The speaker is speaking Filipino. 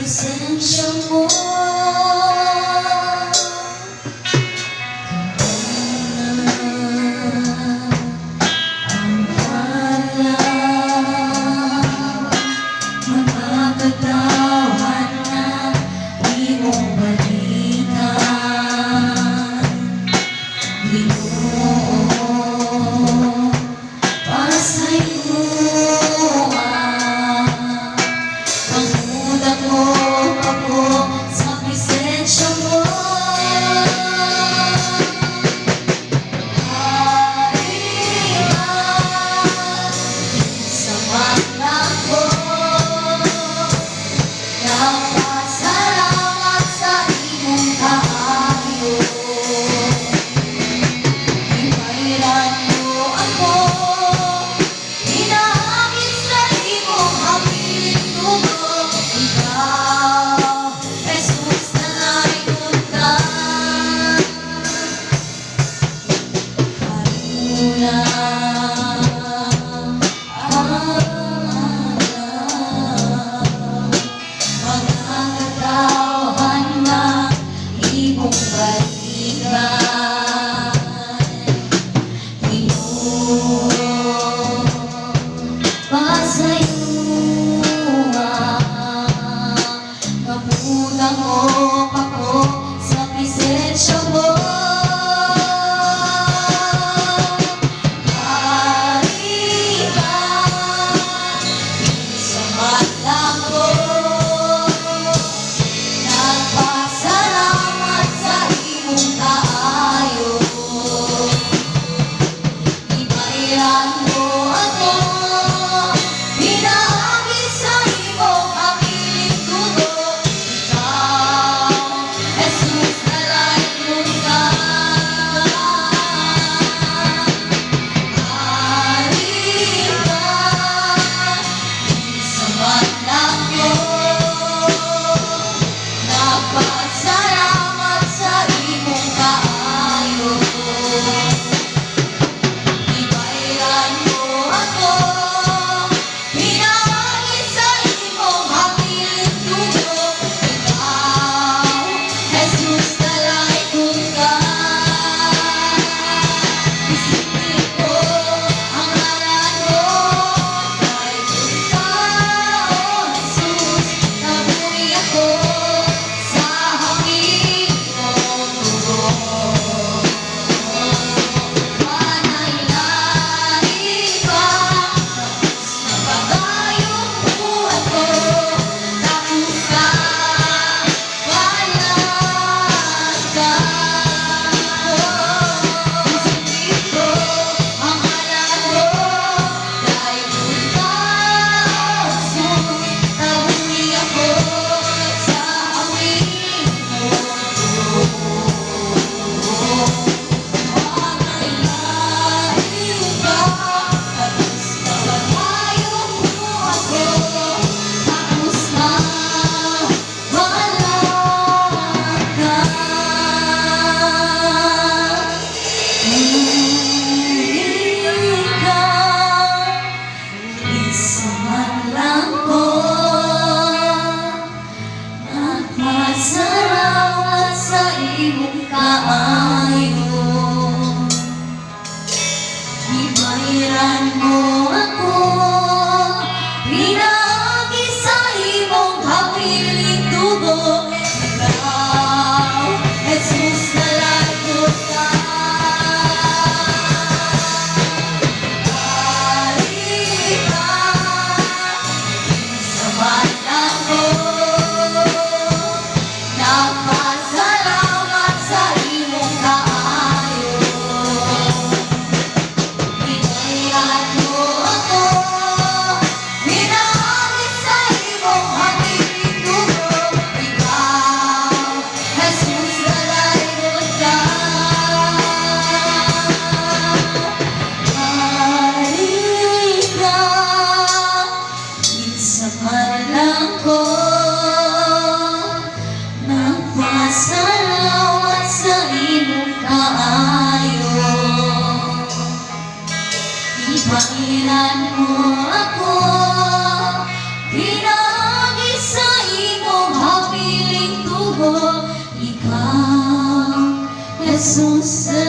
Presensya mo ang walang makakatawan na di mo balikan. Ginoo, pasay mo pangmuda ko ako sa presensya mo. Harihan sa mata ko, napasalamat sa imong kaayo. Ibayran mo ako, inaangin sa imong habilin dugo. Ikaw, Jesus, nalaikot ka. Haruna mga katawan na imong balikan. Ginoo, pasay mabutang ako sa presensya mo. Harihan sa mata ko, nagpasalamat sa imong kaayo. Ibayran mo ako, pinaagi sa imong habilin dugo. Ikaw, Jesus, nalaikot ka. Harihan sa mata ko, napasalamat sa imong kaayo. Ibayran mo ako, pinaagi sa imong habilin dugo. Ikaw, Jesus, nalaikot ka. Isipin ko ang ngalan mo, nalaikot ka, O Jesus. Nabuhi ako sa hangin mong dugo. Panaylain ka, napagayong buhat ko. Tapos ka, walang ka. Isipin ko ang ngalan mo, nalaikot ka, O Jesus. Nabuhi ako sa hangin mong dugo. Panaylain ka, tapos napagayong buhat ko. Tapos na, walang ka. Ikaw, isa man lang ko, nagpasalamat sa imong kaayo. Ibayran mo ako, pinaagi sa imong habilin dugo. Ikaw, Jesus, nalaikot ka. Harihan sa mata ko, napasalamat Ikaw, Jesus